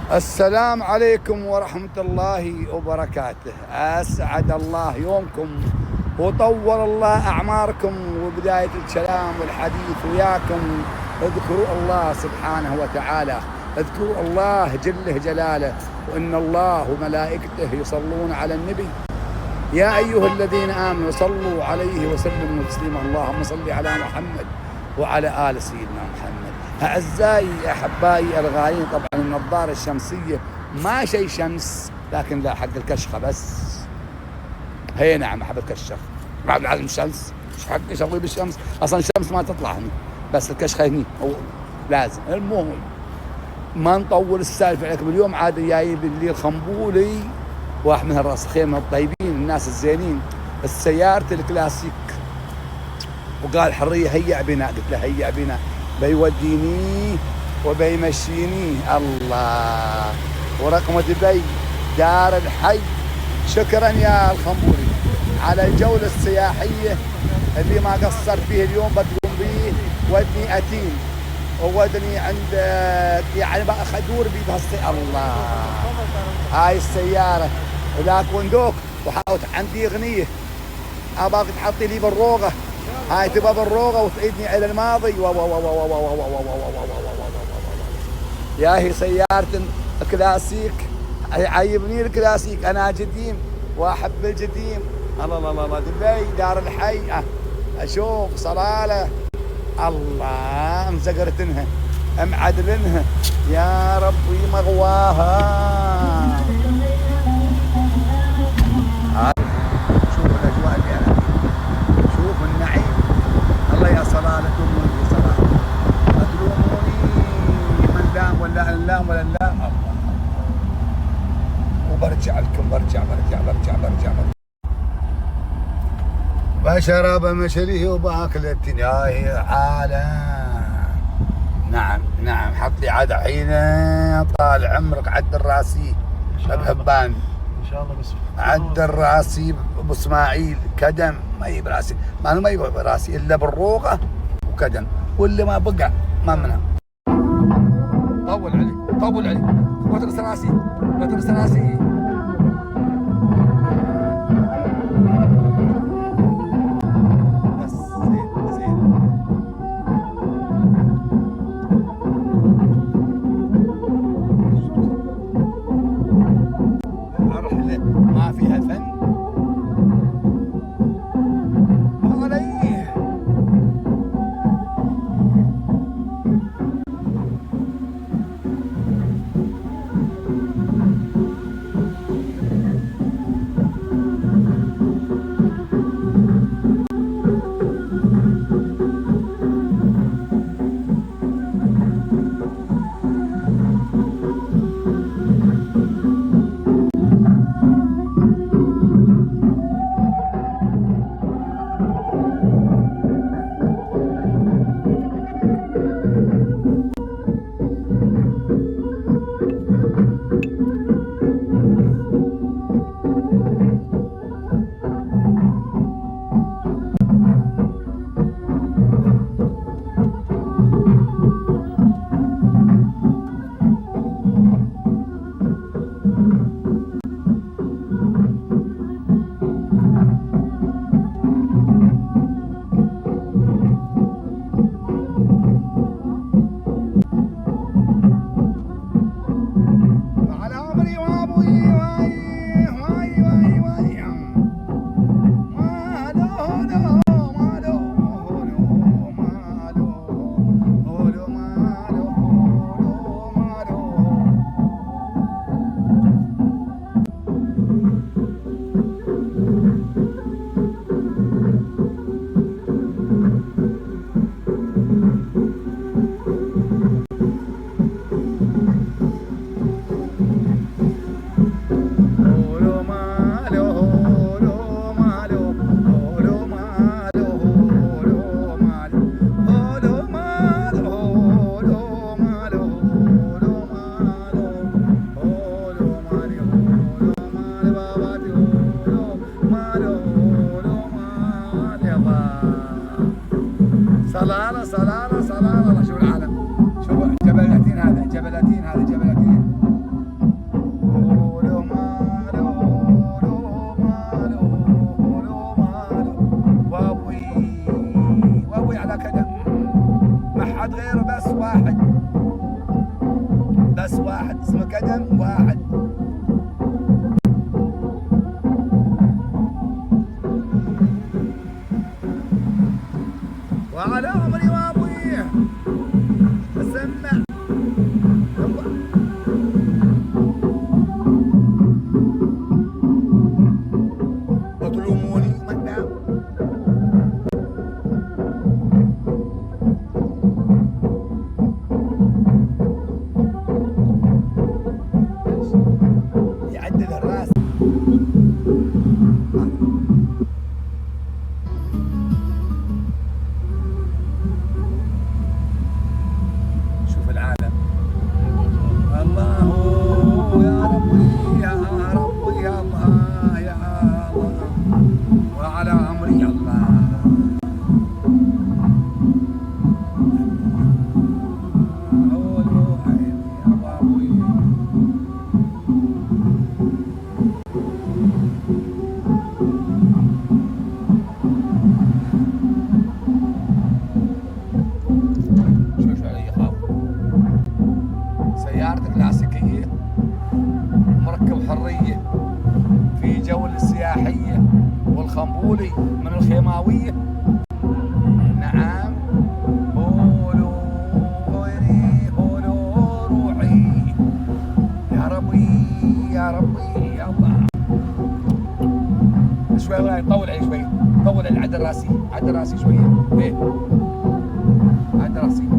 السلام عليكم ورحمة الله وبركاته. أسعد الله يومكم وطول الله أعماركم، وبداية الكلام والحديث وياكم اذكروا الله سبحانه وتعالى، اذكروا الله جله جلاله، وإن الله وملائكته يصلون على النبي يا أيها الذين آمنوا صلوا عليه وسلموا تسليما. اللهم صل على محمد وعلى آل سيدنا محمد. أعزائي أحبائي الغالين، طبعا النظارة الشمسية ما شيء شمس، لكن لا حق الكشخة بس. هي نعم أحب الكشخ، ما لازم الشمس، ايش حقي شغلي بالشمس؟ أصلا الشمس ما تطلع هني، بس الكشخة هني هو لازم. المهم ما نطول السالفة عليكم اليوم، عاد جاي بالليل خنبولي واحد من الراسخين من الطيبين الناس الزينين السيارة الكلاسيك، وقال حرية هيا بنا، قلت له هيا بنا، بيوديني وبيمشيني الله. ورقم دبي دار الحي. شكرا يا الخنبوري على الجولة السياحية اللي ما قصرت فيه اليوم، بتقوم به. ودني أتين وودني عند يعني بقى خدور بي بهالسيارة الله. هاي السيارة وذاك وندوك، وحاوت عندي أغنية أباك تحطي لي بالروغة، هاي تبقى بالروغة وتعيدني إلى الماضي. يا هي سيارة كلاسيك، عيبني الكلاسيك، أنا جديم وأحب الجديم. الله الله الله. دبي دار الحي، أشوف صلالة الله مزقرتنها معدلنها يا ربي مغواها. شوف الأجواء اللي أنا فيها، شوف النعيم. الله يا صلالة تلوموني صلالة، لا تلوموني من لام ولا اللام ولا اللام. الله وبرجع لكم، برجع. بشرب مشري وباكل التناي عالم. نعم حط لي عاد حين طال عمرك عد الراسي بحبان ان شاء الله. بس عد الراسي ابو اسماعيل كدم، ما يجيب راسي، ما يجيب راسي الا بالروقه وكدم، واللي ما بقع ما منها. طول عليك وترس راسي. ما فيها فن عليه. صلالة. الله شوف العالم، شوف جبل أتين، هذا جبل أتين. واحد، بس واحد اسمه قدم واحد. وعلى عمري وابويه اسمع تلوموني مدام. يعدل الراس. شوف العالم. الله يا ربي يا ربي يا الله يا الله وعلى عمري الله. سيارة كلاسيكية مركب حرية في جولة سياحية والخنبولي من الخيماوية. نعم هولو غيري هولو روحي يا ربي يا ربي يا الله. شوي طول علي شوي، طول العدل راسي، عدل راسي شوية. ايه عدل راسي،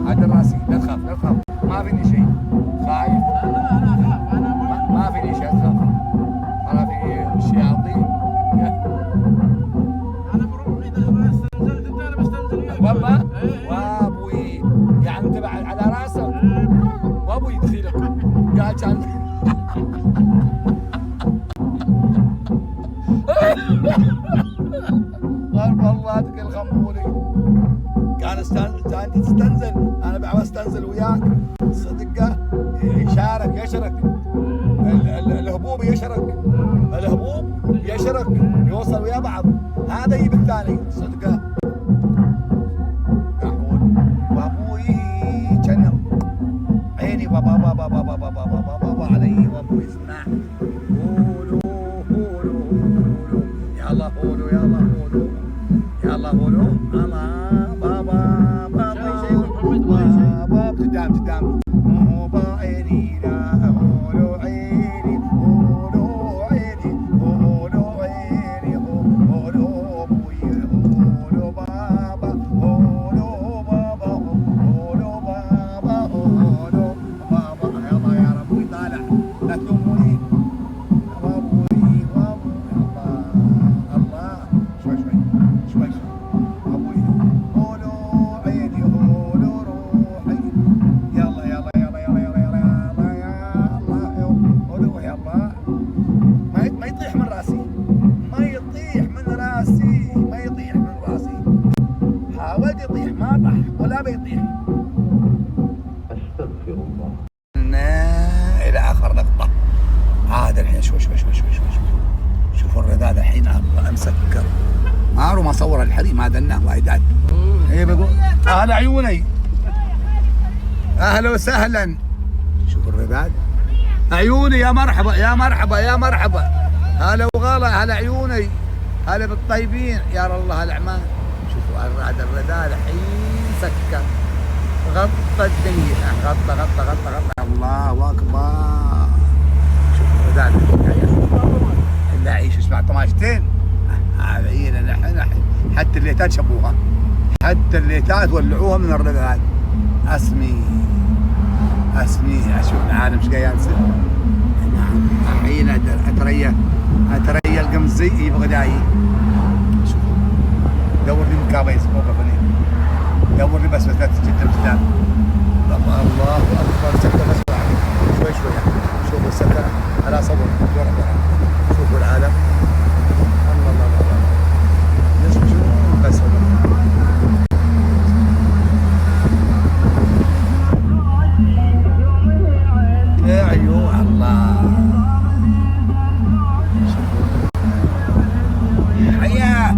عدل راسي. لا تخاف لا تخاف، ما فيني شيء. خايف؟ انا اخاف، انا ما فيني شيء تخاف. انا في شياطين. انا بروح اذا ما استنزلت انت انا بستنزل وياك. والله وابوي يعني انت بعد على راسك وابوي يدخلك قال كان قال والله تقل الخمولي كان تستنزل انا بعد استنزل وياك. صدقه يشارك يشرك الهبوب يشرك، الهبوب يشرك يوصل ويا بعض. هذا يجيب الثاني صدقه. وابوي كان عيني بابا بابا بابا بابا بابا بابا علي. وابوي يسمع قولوا قولوا قولوا يلا قولوا يلا قولوا يلا قولوا الله بابا بابا بابا تدام تدام بابا عيني لا قولوا عيني قولوا عيني قولوا عيني قولوا ابوي قولوا بابا قولوا بابا قولوا بابا قولوا بابا. يلا يا ربي طالع لا تلوموني. وابوي وابوي الله الله شوي شوي شوي شوي. ابوي قولوا عيني قولوا روحي يلا يلا يلا يلا يلا يلا يلا يا الله قولوا يلا. ما يطيح من راسي، ما يطيح من راسي، ما يطيح من راسي. حاولت يطيح ما طاح ولا بيطيح. استغفر الله. إلى آخر نقطة. عاد الحين شوي شوي شوي شوي شوي. شوفوا الرذاذ الحين الله مسكر. ما صور الحريم هذا النام وايدات. ايه بقول اهل عيوني اهلا وسهلا. شوفوا الرذاذ عيوني يا مرحبا يا مرحبا يا مرحبا. هلا وغلا هلا عيوني هلا بالطيبين يا الله الاعمال. شوفوا هذا الرذاذ الحين سكر غطى الدنيا غطى غطى غطى غطى. الله اكبر. شوفوا الرذاذ اللي اعيش اسمع طماشتين عينا الحين حتى الليتات شبوها، حتى الليتات ولعوها من الرذاذ. اسمي اشوف العالم ايش قاعد يصير. نعم الحين اتريا القمزي يبغى داعي. شوفوا دور لي مكابيس مو بفني، دور لي بس لا تجد الكتاب. الله اكبر. سكر بس شوي شوي. شوفوا السكر على صبر ورا. شوفوا العالم الله الله الله يسجون بس يا عيون الله. حياة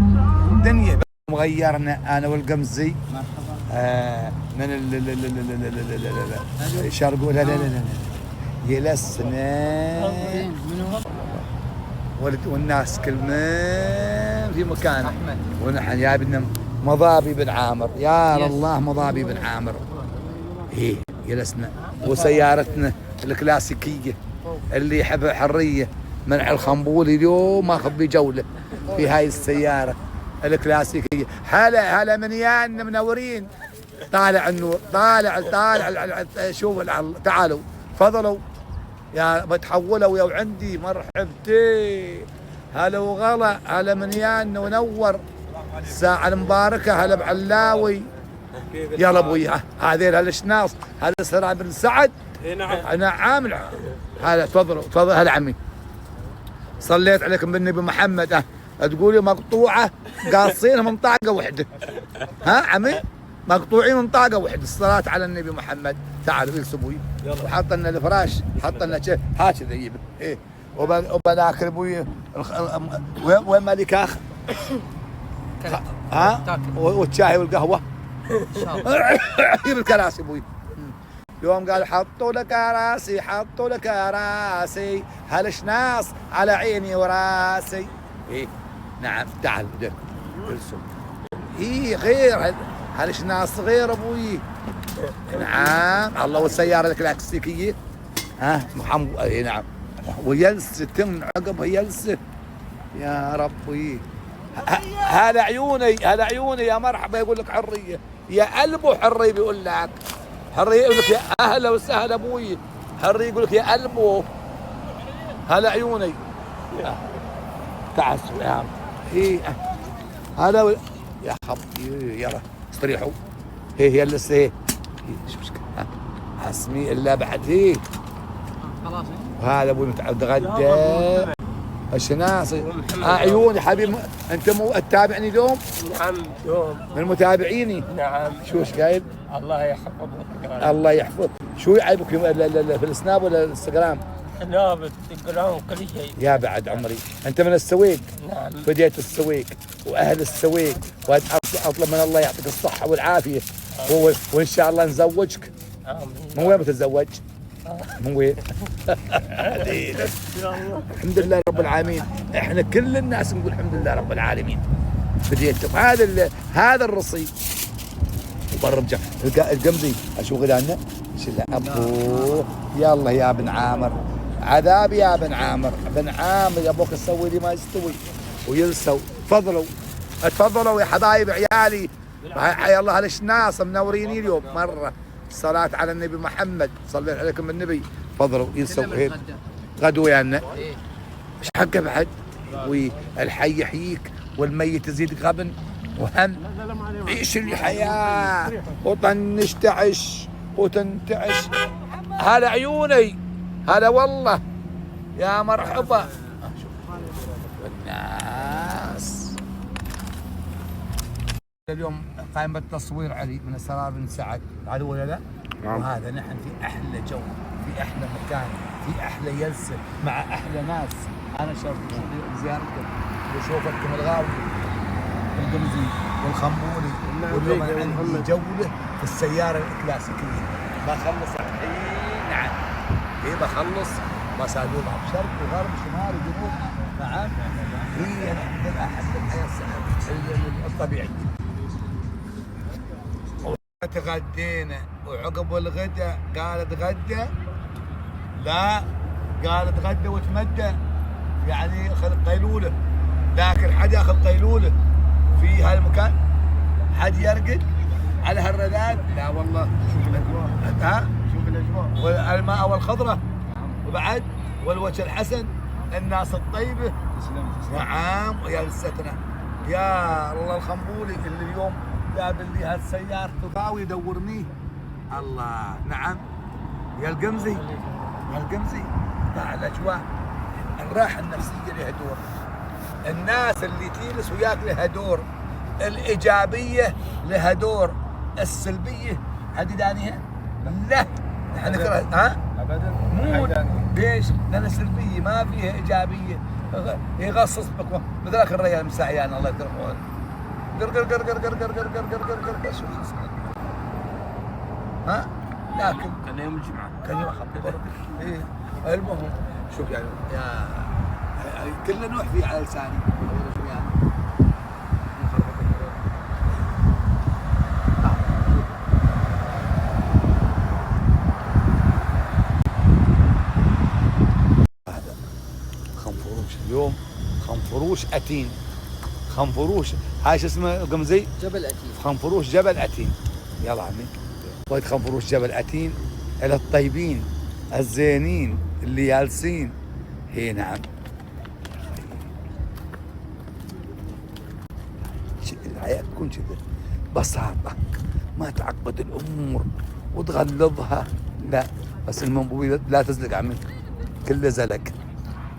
دنيا مغيرنا انا والقمزي. من الشرق لا لا لا لا يلسنا والناس كل من في مكانه. ونحن جايبنا مضابي بن عامر، يا الله مضابي بن عامر. ايه جلسنا وسيارتنا الكلاسيكيه اللي يحبها حريه منع الخنبولي اليوم ماخذ بي جوله في هاي السياره الكلاسيكيه. هلا من يانا منورين. طالع النور، طالع شوف تعالوا تفضلوا يا بتحولوا يا وعندي مرحبتي. هلا وغلا، هلا من يانا ونور الساعه المباركه. هلا بعلاوي يلا ابوي. هذيل هالشناص، هذا سرع بن سعد. نعم. هلا تفضلوا تفضل. هلا عمي صليت عليكم بالنبي محمد. تقولي مقطوعه قاصين من طاقه وحده. ها عمي مقطوعين من طاقه وحده. الصلاه على النبي محمد. تعالوا اجلسوا ابوي. وحط لنا الفراش، حط لنا هكذا يجيب ايه. وبناكل ابوي. وين مالك اخ؟ ها والشاي والقهوه جيب الكراسي ابوي. يوم قال حطوا لك راسي، حطوا لك راسي، هالشناص على عيني وراسي. ايه نعم. تعال جلسوا. ايه غير هالشناص غير ابوي. نعم الله. والسياره الكلاسيكيه محمد. اي نعم. ويلسه تم عقبها يلسه يا ربي. هذا عيوني، هذا عيوني يا مرحبا. يقول لك حريه يا قلبه، حريه بيقول لك حريه. يقول لك يا اهلا وسهلا ابوي. حريه يقول لك يا قلبه. هذا عيوني. تعال يا عم. ايه هذا يا حبيبي. يلا استريحوا. هي لسه هي شو مشكله. اسمي الا بعد هي خلاص. وهذا ابوي متغدى الشناصي. عيوني حبيبي. انت تتابعني اليوم؟ نعم يوم من متابعيني. نعم. شو ايش قايل؟ الله يحفظك. الله يحفظ. شو يعيبك في السناب ولا الانستغرام؟ سناب الانستغرام كل شيء. يا بعد عمري انت من السويق. نعم. بديت السويق واهل السويق. واطلب من الله يعطيك الصحه والعافيه. وان شاء الله نزوجك. امين. من وين بتتزوج؟ من وين؟ الحمد لله رب العالمين. احنا كل الناس نقول الحمد لله رب العالمين. بديت هذا الرصيد وبرجع القمزي اشوف غدانا. ابوه يلا يا ابن عامر. عذاب يا ابن عامر. ابن عامر يا ابوك تسوي لي ما يستوي. ويلسوا. تفضلوا تفضلوا يا حبايب عيالي. حيا الله هالشناص منوريني اليوم مره. الصلاة على النبي محمد. صليت عليكم النبي. تفضلوا يلسوا. غدوا يانا. ايش حقه بعد؟ والحي يحييك والميت يزيدك غبن وهم. عيش الحياة وطنش تعش وتنتعش. هذا عيوني. هذا والله يا مرحبا. والناس اليوم قائم بالتصوير علي من السرار بن سعد. عدو ولا لا؟ وهذا نحن في احلى جو، في احلى مكان، في احلى جلسه مع احلى ناس. انا شرفت بزيارتكم وشوفتكم الغاوي والقمزي والخنبولي. واليوم انا عندي جوله في السياره الكلاسيكيه. بخلص الحين. نعم ايه بخلص. بسالوب على شرق وغرب شمال وجنوب. نعم. هي الحمد لله احب الحياه الطبيعيه. تغدينا وعقب الغداء قالت غدا. لا قالت غدا وتمدى يعني خذ قيلوله. لكن حد ياخذ قيلوله في هالمكان؟ حد يرقد على هالرداد؟ لا والله. شوف الاجواء. شوف الاجواء والماء والخضره وبعد والوجه الحسن الناس الطيبه. نعم ويا لستنا يا الله. الخنبولي اللي اليوم جاب لي هالسيارة تضاوي يدورنيه. الله. نعم يا القمزي. يا القمزي. مع الاجواء الراحه النفسيه لها دور. الناس اللي تجلس وياك لها دور. الايجابيه لها دور. السلبيه هذه دانيها؟ لا نحن نكره. ابدا مو ليش؟ لان السلبيه ما فيها ايجابيه. يغصص بك مثلك الرجال مساعيان الله يكرمه. قر قر قر قر قر قر قر قر قر قر قر. شوف ها لكن كان يوم الجمعة. كان يوم خبيث. ايه المهم شوف يعني يا كله نوح فيه على لساني شو يعني. هذا خنفروش اليوم، خنفروش أتين، خنفروش هاي شو اسمه قمزي؟ جبل أتين. خنفروش جبل أتين. يلا عمي ودي خنفروش جبل أتين إلى الطيبين الزينين اللي جالسين. هي نعم الحياة تكون كذا بساطة، ما تعقد الأمور وتغلظها، لا بس المنبوي لا تزلق عمي، كله زلق،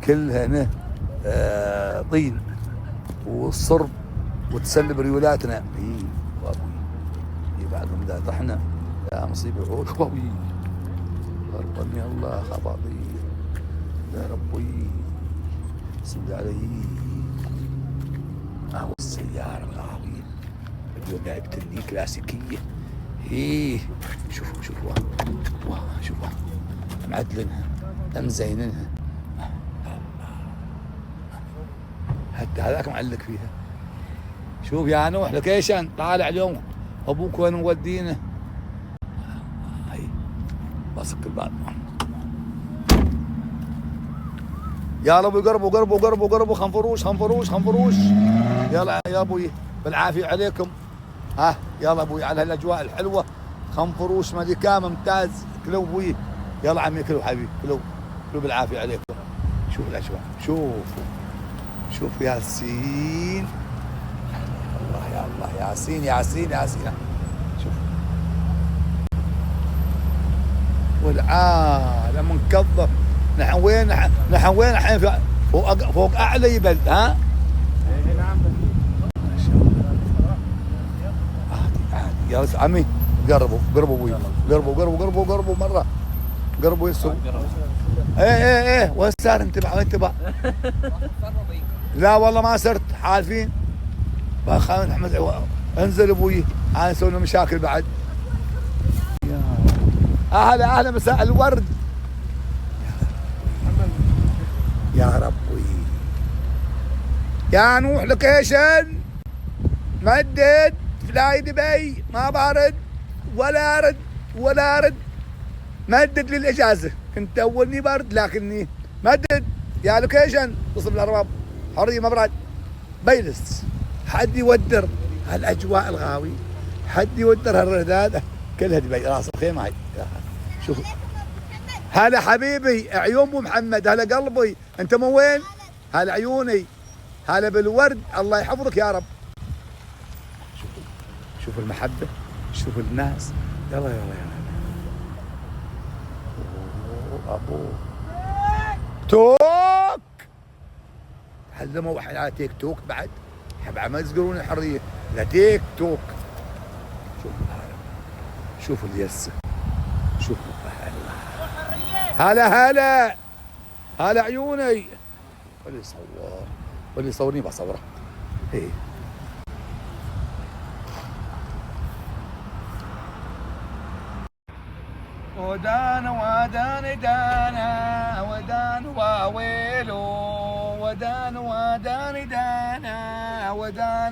كلها هنا طين والصرب وتسلب ريولاتنا. اي وابوي بعدهم اذا طحنا يا مصيبه عود وابوي غرقني الله خباطي يا ربي بسم الله عليك. اهو السياره الغاويه اليوم لعبتني كلاسيكيه. ايه شوفوا شوفوا معدلينها مزينينها، حتى هذاك معلق فيها. شوف يا نوح لوكيشن طالع اليوم، ابوك وين مودينه؟ هي بسك الباب. يا ابوي قربوا خنفروش. يلا يا ابوي بالعافيه عليكم. ها يلا ابوي على هالاجواء الحلوه، خنفروش ملكه ممتاز. كلوا ابوي، يلا عمي كلوا حبيبي، كلوا بالعافيه عليكم. شوف الاجواء، شوف ياسين، الله يا الله ياسين. شوف والعالم منكظف. نحن وين الحين فوق اعلى جبل. ها نعم. ما شاء الله. عادي يا عمي قربوا ابوي، قربوا مره، قربوا يسوا. ايه وين صار؟ انتبه لا والله ما صرت حالفين. خالد احمد انزل ابوي، انا نسوي لنا مشاكل بعد. اهلا مساء الورد يا ربي. يا نوح لوكيشن مدد فلاي دبي، ما بارد ولا رد مدد للاجازه. كنت اولني برد لكني مدد يا لوكيشن. اتصل بالارباب حريه مبرد بيلس، حد يودر هالاجواء الغاوي، حد يودر هالرداد كلها دبي راس الخيمه. هاي شوف هلا حبيبي عيون ابو محمد، هلا قلبي، انت من وين؟ هلا عيوني، هلا بالورد، الله يحفظك يا رب. شوف المحبه، شوف الناس. يلا ابو توك علموا واحد على تيك توك بعد، بعد ما يذكرون الحريه لا تيك توك. شوف اليسه، شوف هلا عيوني. واللي يصورني بصوره. ايه ودان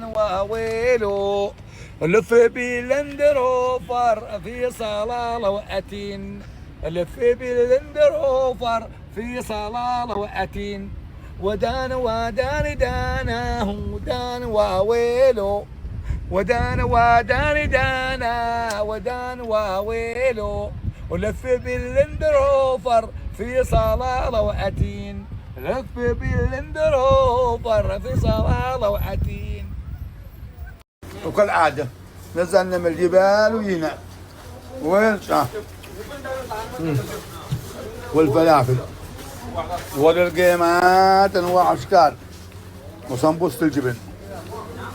واويلو لف بالندروفر في صلاله واتين، لف بالندروفر في صلاله واتين. ودان واويلو ودان واويلو ولف بالندروفر في صلاله واتين، لف بالندروفر في صلاله واتين. وكالعاده نزلنا من الجبال وجينا وين والفلافل والقيمات انواع اشكال، وسمبوسه الجبن،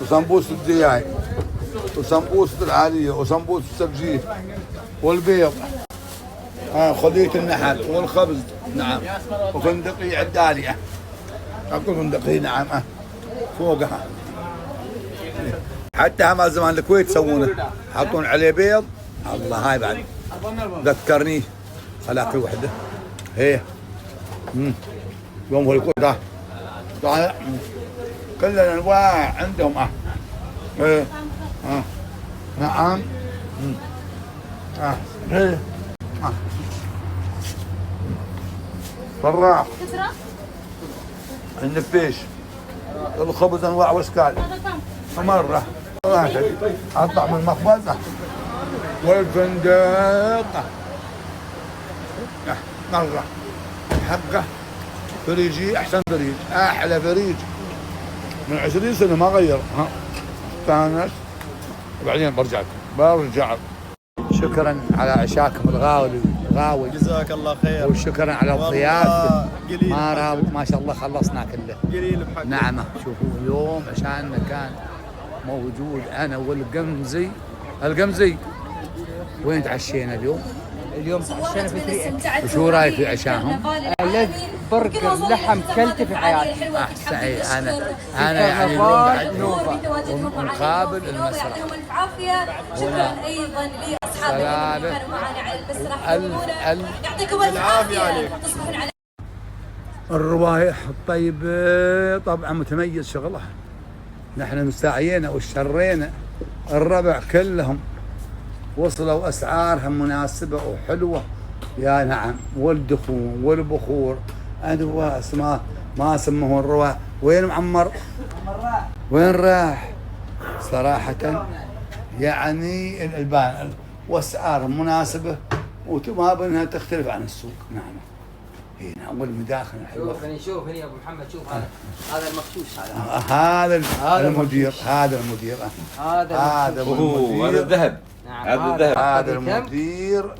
وسمبوسه الدياي، وسمبوسه العاليه، وسمبوسه السبجيه، والبيض، خلية النحل، والخبز نعم، وفندقية الدالية، اكو فندقية نعم فوقها، حتى هم زمان الكويت يسوونه، يحطون عليه بيض. الله هاي بعد ذكرني خلاكي وحده هي يوم هو يقول تعال كل الانواع عندهم ايه نعم ايه فراح النفيش الخبز انواع واشكال مرة اطلع من المخبزة والفندق مرة حقه فريجي احسن فريج احلى فريج من 20 سنة ما غير استانس وبعدين برجع شكرا على عشاكم الغاوي جزاك الله خير وشكرا على الضيافة قليل ما شاء الله خلصنا كله قليل بحق نعمة شوفوا اليوم عشان كان موجود انا والقمزي وين تعشينا اليوم؟ اليوم تعشينا في 3 وشو رايك في عشاهم؟ ألذ برجر لحم كلته في حياتي. صحيح انا يعني اليوم بعد ومقابل المسرح شكرا ايضا لاصحاب اللي كانوا معنا على المسرح يعطيكم الف العافيه عليك. الروايح الطيبة طبعا متميز شغله نحن مستعينا واشترينا الربع كلهم وصلوا اسعارهم مناسبة وحلوة يا نعم والدخون والبخور أدوى ما سموه الرواح وين معمر؟ وين راح؟ صراحة يعني الألبان واسعارهم مناسبة وما بينها تختلف عن السوق نعم هنا اول مداخل حلوه شوف هنا يا ابو محمد شوف هذا المخشوش هذا المدير هذا الذهب نعم هذا الذهب هذا المدير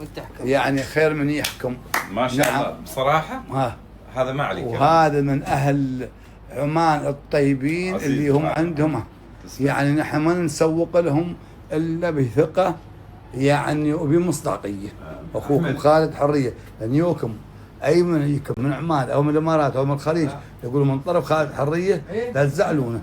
يعني خير من يحكم ما شاء نعم. الله بصراحة هذا ما عليك وهذا من أهل عمان الطيبين اللي هم عندهم يعني نحن ما نسوق لهم إلا بثقة يعني وبمصداقية أخوكم خالد حرية لأن يوكم أي من يجيكم من عمان أو من الإمارات أو من الخليج يقولوا من طرف خالد حرية لا تزعلونه